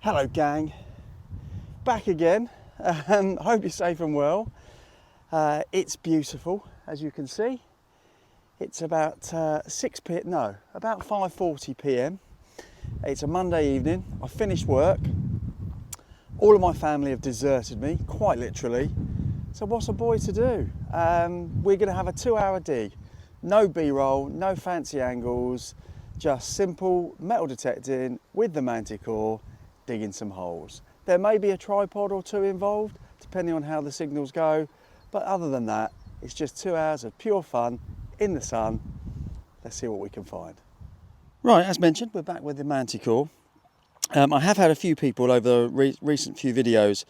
Hello gang, back again. Hope you're safe and well. It's beautiful, as you can see. It's about 5:40 p.m. It's a Monday evening. I finished work. All of my family have deserted me, quite literally. So what's a boy to do? We're going to have a 2-hour dig. No B-roll, no fancy angles, just simple metal detecting with the Manticore, digging some holes. There may be a tripod or two involved, depending on how the signals go, but other than that, it's just 2 hours of pure fun in the sun. Let's see what we can find. Right, as mentioned, we're back with the Manticore. I have had a few people over the recent few videos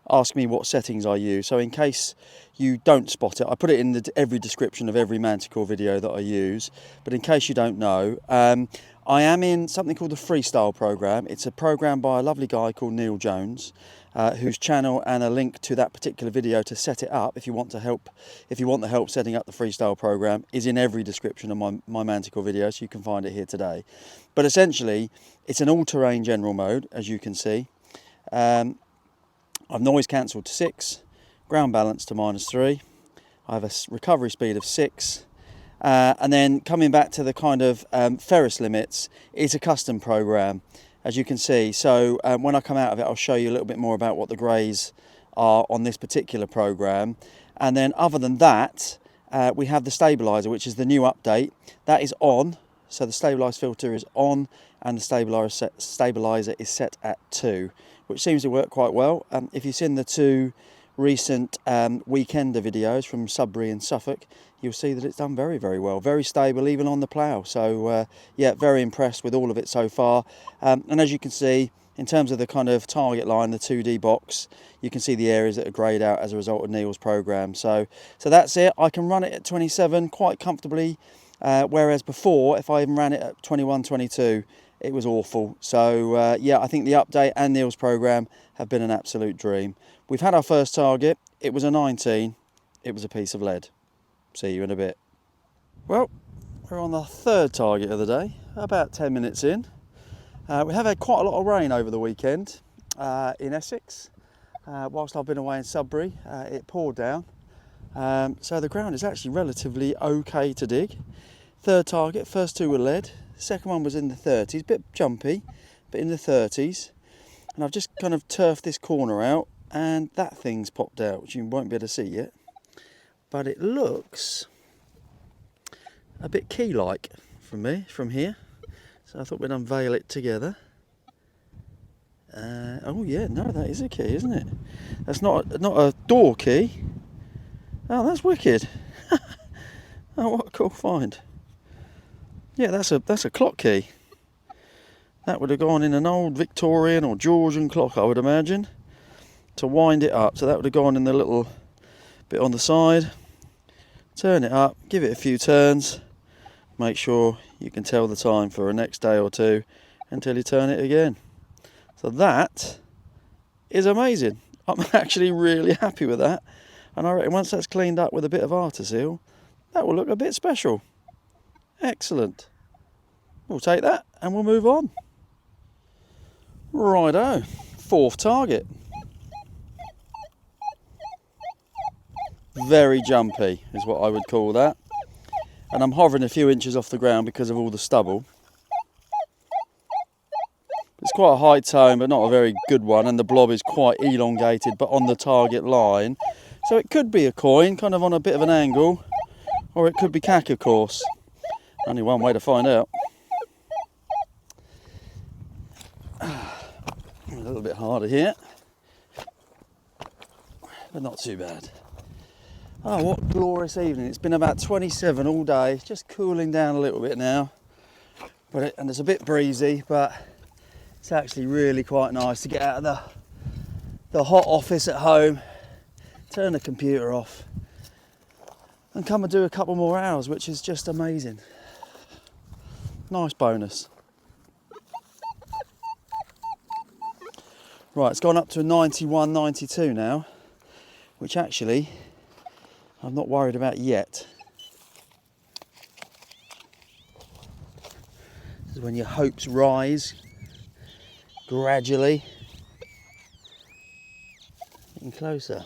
ask me what settings I use, so in case you don't spot it, I put it in every description of every Manticore video that I use, but in case you don't know, I am in something called the Freestyle program. It's a program by a lovely guy called Neil Jones, whose channel and a link to that particular video to set it up if you want the help setting up the Freestyle program is in every description of my Manticore video, so you can find it here today. But essentially it's an all-terrain general mode, as you can see. I've noise cancelled to 6, ground balance to -3. I have a recovery speed of 6. And then coming back to the kind of ferrous limits, it's a custom program, as you can see. So when I come out of it, I'll show you a little bit more about what the greys are on this particular program. And then other than that, we have the Stabiliser, which is the new update. That is on, so the stabilise filter is on, and the Stabiliser is set at 2, which seems to work quite well. If you've seen the two recent weekender videos from Sudbury and Suffolk, you'll see that it's done very, very well. Very stable, even on the plough. So yeah, very impressed with all of it so far. And as you can see, in terms of the kind of target line, the 2D box, you can see the areas that are greyed out as a result of Neil's program. So that's it. I can run it at 27 quite comfortably, whereas before, if I even ran it at 21, 22, it was awful. So yeah, I think the update and Neil's program have been an absolute dream. We've had our first target. It was a 19. It was a piece of lead. See you in a bit. Well, we're on the third target of the day, about 10 minutes in. We have had quite a lot of rain over the weekend in Essex. Whilst I've been away in Sudbury, it poured down. So the ground is actually relatively okay to dig. Third target, first two were lead. Second one was in the 30s, bit jumpy, but in the 30s. And I've just kind of turfed this corner out, and that thing's popped out, which you won't be able to see yet. But it looks a bit key-like from here. So I thought we'd unveil it together. Oh yeah, no, that is a key, isn't it? That's not a door key. Oh, that's wicked. Oh, what a cool find. Yeah, that's a clock key. That would have gone in an old Victorian or Georgian clock, I would imagine, to wind it up. So that would have gone in the little bit on the side. Turn it up, give it a few turns, make sure you can tell the time for the next day or two until you turn it again. So that is amazing. I'm actually really happy with that. And I reckon once that's cleaned up with a bit of Artisil, that will look a bit special. Excellent. We'll take that and we'll move on. Righto, fourth target. Very jumpy is what I would call that. And I'm hovering a few inches off the ground because of all the stubble. It's quite a high tone, but not a very good one, and the blob is quite elongated, but on the target line. So it could be a coin, kind of on a bit of an angle, or it could be cack, of course. Only one way to find out. A little bit harder here, but not too bad. Oh, what a glorious evening. It's been about 27 all day, just cooling down a little bit now. And it's a bit breezy, but it's actually really quite nice to get out of the hot office at home, turn the computer off, and come and do a couple more hours, which is just amazing. Nice bonus. Right, it's gone up to a 91, 92 now, which actually I'm not worried about yet. This is when your hopes rise gradually. closer.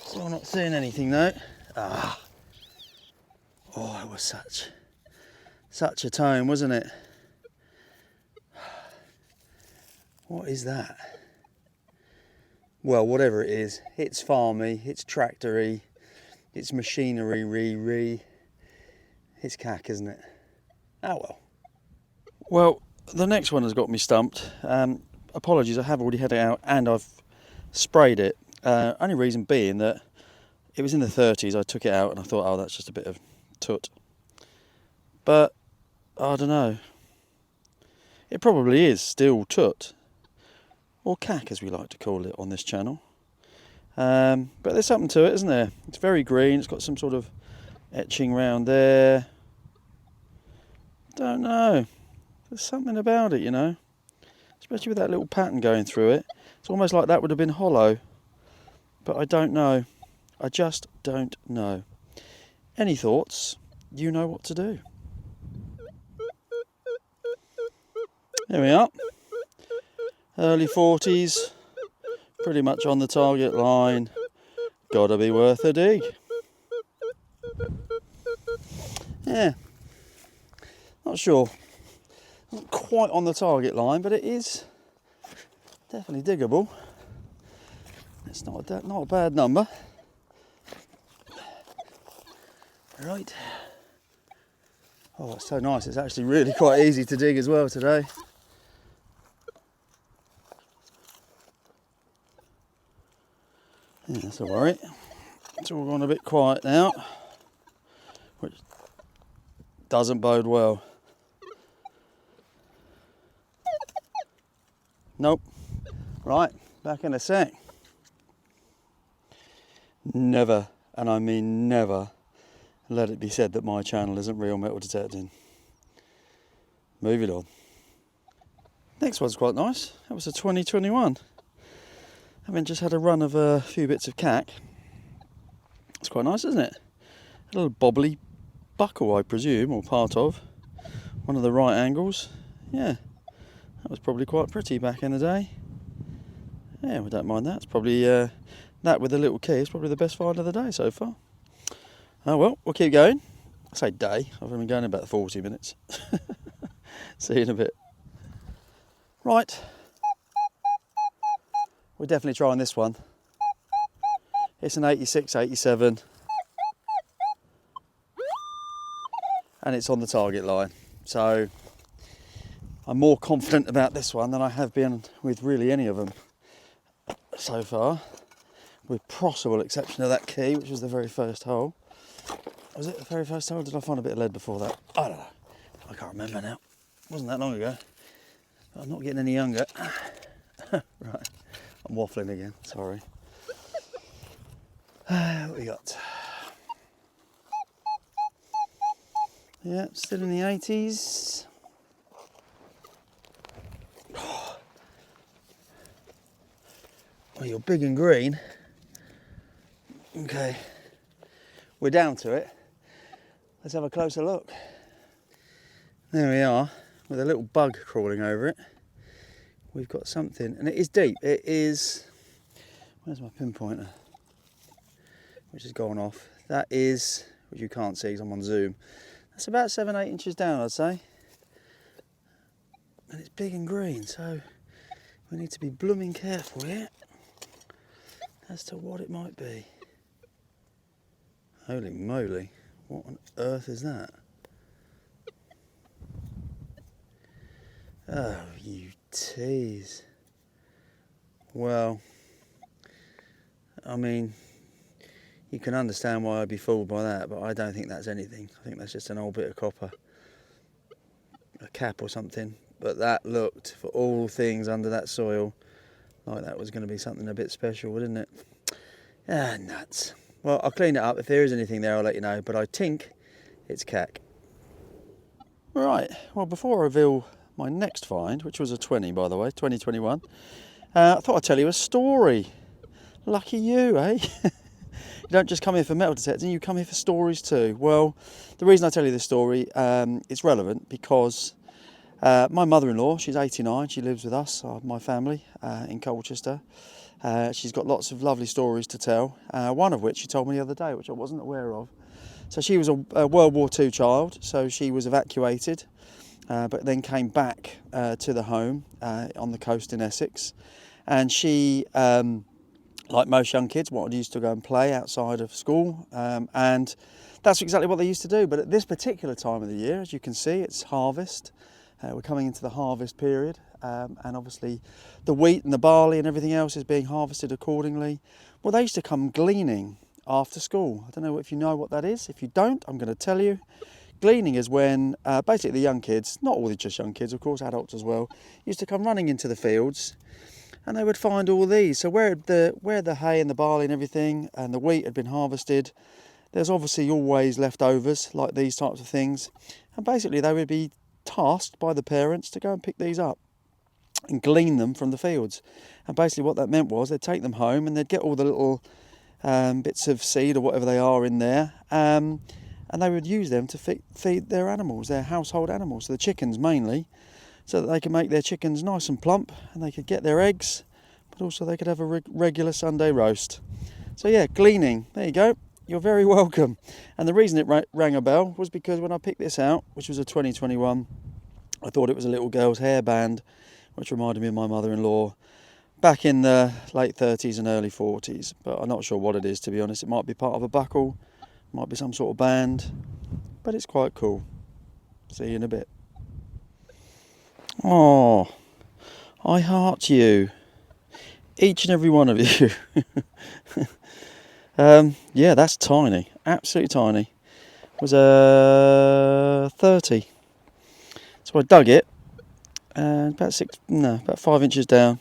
Still not seeing anything though. Ah. Oh, it was such a tone, wasn't it? What is that? Well, whatever it is, it's farmy, it's tractory, it's machinery, it's cack, isn't it? Oh well. Well, the next one has got me stumped. Apologies, I have already had it out and I've sprayed it. Only reason being that it was in the 30s, I took it out and I thought, oh, that's just a bit of toot. But, I don't know. It probably is still toot. Or cack, as we like to call it on this channel. But there's something to it, isn't there? It's very green, it's got some sort of etching round there. Don't know. There's something about it, you know. Especially with that little pattern going through it. It's almost like that would have been hollow. But I don't know. I just don't know. Any thoughts? You know what to do. There we are. Early 40s. Pretty much on the target line. Gotta be worth a dig. Yeah. Not sure. Not quite on the target line, but it is definitely diggable. It's not a bad number. Right. Oh, it's so nice. It's actually really quite easy to dig as well today. Yeah, that's all right. It's all gone a bit quiet now, which doesn't bode well. Nope. Right, back in a sec. Never, and I mean never, let it be said that my channel isn't real metal detecting. Moving on. Next one's quite nice. That was a 2021. Having just had a run of a few bits of cack. It's quite nice, isn't it? A little bobbly buckle, I presume, or part of. One of the right angles. Yeah, that was probably quite pretty back in the day. Yeah, we don't mind that. It's probably, that with a little key is probably the best find of the day so far. Oh well, we'll keep going. I say day, I've only been going about 40 minutes. See you in a bit. Right. We're definitely trying this one. It's an 86, 87. And it's on the target line. So I'm more confident about this one than I have been with really any of them so far. With possible exception of that key, which was the very first hole. Was it the very first hole? Did I find a bit of lead before that? I don't know. I can't remember now. It wasn't that long ago. But I'm not getting any younger. Right. I'm waffling again, sorry. What we got? Yeah, still in the 80s. Well, you're big and green. Okay, we're down to it. Let's have a closer look. There we are, with a little bug crawling over it. We've got something, and it is deep. It is, where's my pinpointer? Which has gone off. That is, which you can't see because I'm on zoom. That's about 7-8 inches down, I'd say. And it's big and green, so we need to be blooming careful here as to what it might be. Holy moly, what on earth is that? Oh, you tease. Well, I mean, you can understand why I'd be fooled by that, but I don't think that's anything. I think that's just an old bit of copper. A cap or something. But that looked, for all things under that soil, like that was going to be something a bit special, wouldn't it? Ah, nuts. Well, I'll clean it up. If there is anything there, I'll let you know. But I think it's cack. Right. Well, before I reveal my next find, which was a 20, by the way, 2021, I thought I'd tell you a story. Lucky you, eh? You don't just come here for metal detecting, you come here for stories too. Well, the reason I tell you this story, it's relevant because my mother-in-law, she's 89, she lives with us, my family, in Colchester. She's got lots of lovely stories to tell, one of which she told me the other day, which I wasn't aware of. So she was a World War II child, so she was evacuated, but then came back to the home on the coast in Essex. And she, like most young kids, wanted to go and play outside of school, and that's exactly what they used to do. But at this particular time of the year, as you can see, it's harvest. We're coming into the harvest period, and obviously the wheat and the barley and everything else is being harvested accordingly. Well, they used to come gleaning after school. I don't know if you know what that is. If you don't, I'm going to tell you. Gleaning is when basically the young kids, not all just young kids, of course, adults as well, used to come running into the fields, and they would find all these. So where the hay and the barley and everything and the wheat had been harvested, there's obviously always leftovers like these types of things, and basically they would be tasked by the parents to go and pick these up and glean them from the fields. And basically what that meant was they'd take them home and they'd get all the little bits of seed or whatever they are in there, and they would use them to feed their animals, their household animals, the chickens mainly, so that they could make their chickens nice and plump and they could get their eggs, but also they could have a regular Sunday roast. So yeah, gleaning, there you go, you're very welcome. And the reason it rang a bell was because when I picked this out, which was a 2021, I thought it was a little girl's hairband, which reminded me of my mother-in-law back in the late 30s and early 40s, but I'm not sure what it is, to be honest. It might be part of a buckle, might be some sort of band, but it's quite cool. See you in a bit. Oh, I heart you, each and every one of you. Yeah, that's tiny, absolutely tiny. It was 30. So I dug it, and about 5 inches down.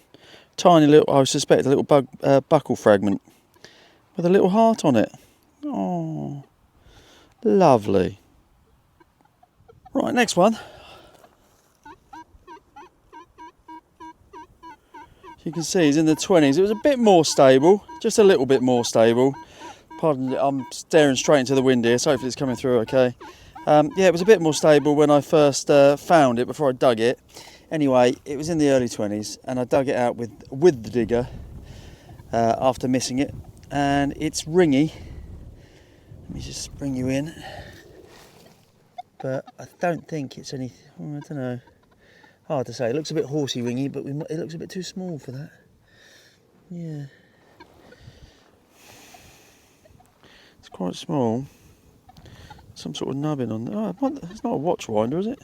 Tiny little, I suspect a little buckle fragment with a little heart on it. Oh, lovely. Right, next one. You can see he's in the 20s. It was a bit more stable, just a little bit more stable. Pardon, I'm staring straight into the wind here, so hopefully it's coming through okay. Yeah, it was a bit more stable when I first found it, before I dug it. Anyway, it was in the early 20s, and I dug it out with the digger after missing it, and it's ringy. Let me just bring you in. But I don't think it's any, I don't know. Hard to say. It looks a bit horsey ringy, but it looks a bit too small for that. Yeah. It's quite small. Some sort of nubbin on there. Oh, it's not a watch winder, is it?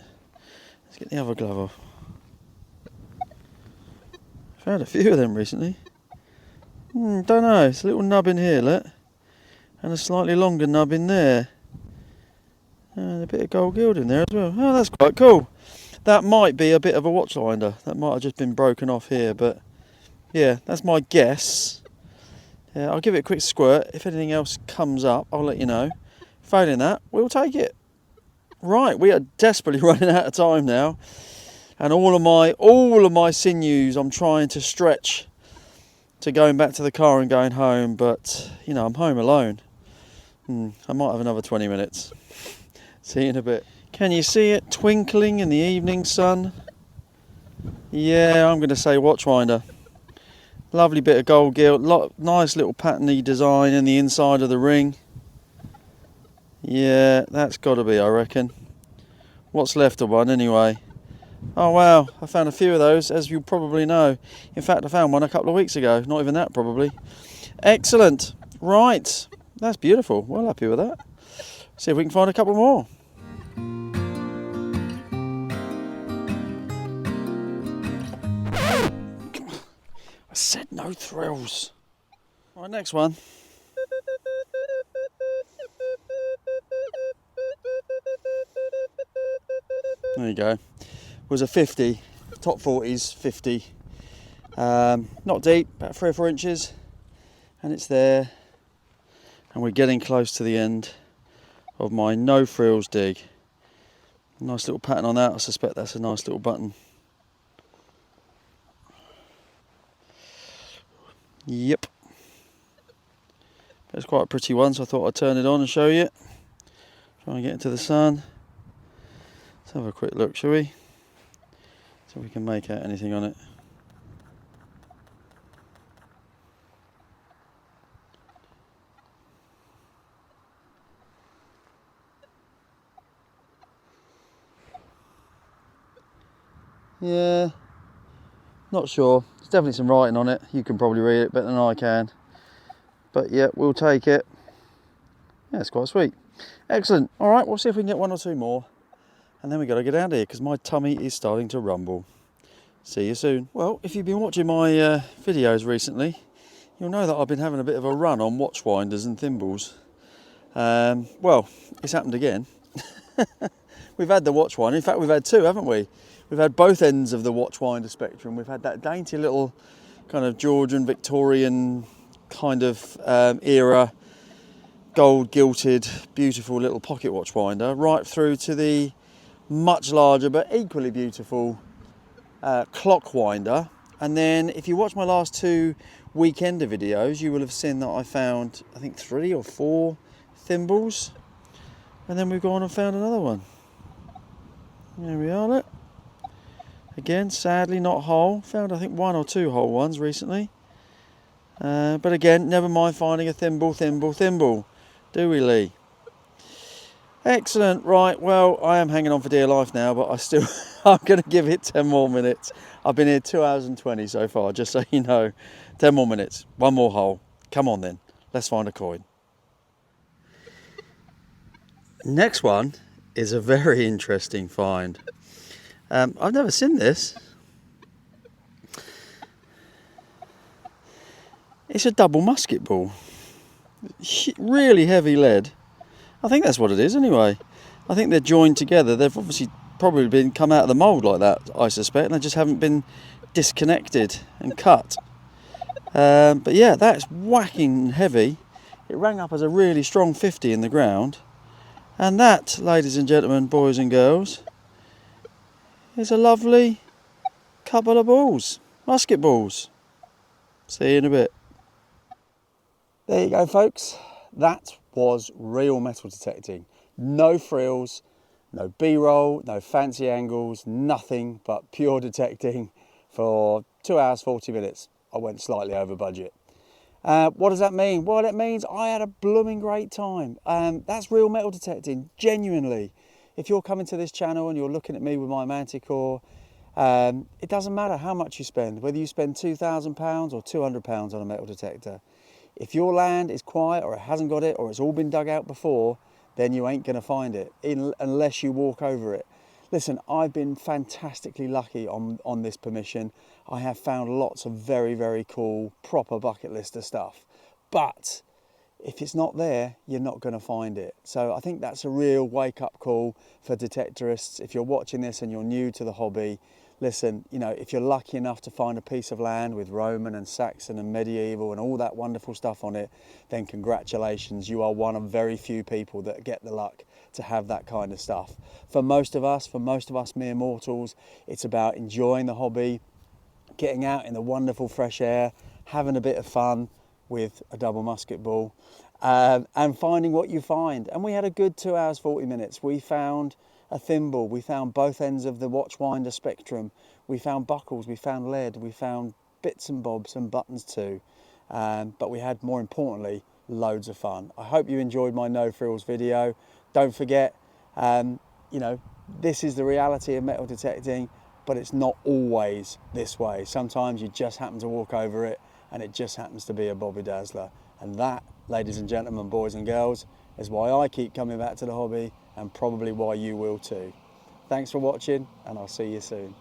Let's get the other glove off. Found a few of them recently. Don't know. It's a little nubbin here, look. And a slightly longer nubbin there. And a bit of gold gild in there as well. Oh, that's quite cool. That might be a bit of a watch winder. That might have just been broken off here, but yeah, that's my guess. Yeah, I'll give it a quick squirt. If anything else comes up, I'll let you know. Failing that, we'll take it. Right, we are desperately running out of time now, and all of my sinews I'm trying to stretch to going back to the car and going home, but you know, I'm home alone. I might have another 20 minutes. See you in a bit. Can you see it twinkling in the evening sun? Yeah, I'm going to say watchwinder. Lovely bit of gold gilt, nice little patterny design in the inside of the ring. Yeah, that's got to be, I reckon. What's left of one anyway? Oh wow, I found a few of those, as you probably know. In fact, I found one a couple of weeks ago, not even that probably. Excellent. Right, that's beautiful. Well happy with that. See if we can find a couple more. I said no thrills. Right, next one. There you go. It was a 50, top 40s, 50. Not deep, about 3 or 4 inches. And it's there. And we're getting close to the end of my no frills dig. Nice little pattern on that. I suspect that's a nice little button. Yep. It's quite a pretty one, so I thought I'd turn it on and show you. Try and get into the sun. Let's have a quick look, shall we? See if we can make out anything on it. Yeah, not sure. There's definitely some writing on it. You can probably read it better than I can. But yeah, we'll take it. Yeah, it's quite sweet. Excellent. All right, we'll see if we can get one or two more. And then we got to get out of here because my tummy is starting to rumble. See you soon. Well, if you've been watching my videos recently, you'll know that I've been having a bit of a run on watch winders and thimbles. Well, it's happened again. We've had the watch winder. In fact, we've had two, haven't we? We've had both ends of the watch winder spectrum. We've had that dainty little kind of Georgian, Victorian kind of era, gold gilted, beautiful little pocket watch winder, right through to the much larger but equally beautiful clock winder. And then if you watch my last two weekender videos, you will have seen that I found, I think, 3 or 4 thimbles. And then we've gone and found another one. There we are, look. Again, sadly not whole. Found, I think, 1 or 2 whole ones recently. But again, never mind finding a thimble. Do we, Lee? Excellent. Right, well, I am hanging on for dear life now, but I'm going to give it 10 more minutes. I've been here 2 hours and 20 so far, just so you know. 10 more minutes. One more hole. Come on then. Let's find a coin. Next one is a very interesting find. I've never seen this. It's a double musket ball. Really heavy lead. I think that's what it is anyway. I think they're joined together. They've obviously probably come out of the mould like that, I suspect, and they just haven't been disconnected and cut. But yeah, that's whacking heavy. It rang up as a really strong 50 in the ground. And that, ladies and gentlemen, boys and girls, is a lovely couple of balls, musket balls. See you in a bit. There you go, folks. That was real metal detecting. No frills, no B-roll, no fancy angles, nothing but pure detecting for 2 hours, 40 minutes. I went slightly over budget. What does that mean? Well, it means I had a blooming great time. That's real metal detecting, genuinely. If you're coming to this channel and you're looking at me with my Manticore, it doesn't matter how much you spend, whether you spend £2,000 or £200 on a metal detector. If your land is quiet or it hasn't got it or it's all been dug out before, then you ain't going to find it unless you walk over it. Listen, I've been fantastically lucky on this permission. I have found lots of very, very cool, proper bucket lister stuff. But if it's not there, you're not going to find it. So I think that's a real wake-up call for detectorists. If you're watching this and you're new to the hobby, listen, you know, if you're lucky enough to find a piece of land with Roman and Saxon and medieval and all that wonderful stuff on it, then congratulations, you are one of very few people that get the luck to have that kind of stuff. For most of us mere mortals, it's about enjoying the hobby, getting out in the wonderful fresh air, having a bit of fun with a double musket ball, and finding what you find. And we had a good 2 hours, 40 minutes. We found a thimble, we found both ends of the watchwinder spectrum, we found buckles, we found lead, we found bits and bobs and buttons too. But we had, more importantly, loads of fun. I hope you enjoyed my no frills video. Don't forget, you know, this is the reality of metal detecting, but it's not always this way. Sometimes you just happen to walk over it and it just happens to be a Bobby Dazzler. And that, ladies and gentlemen, boys and girls, is why I keep coming back to the hobby and probably why you will too. Thanks for watching, and I'll see you soon.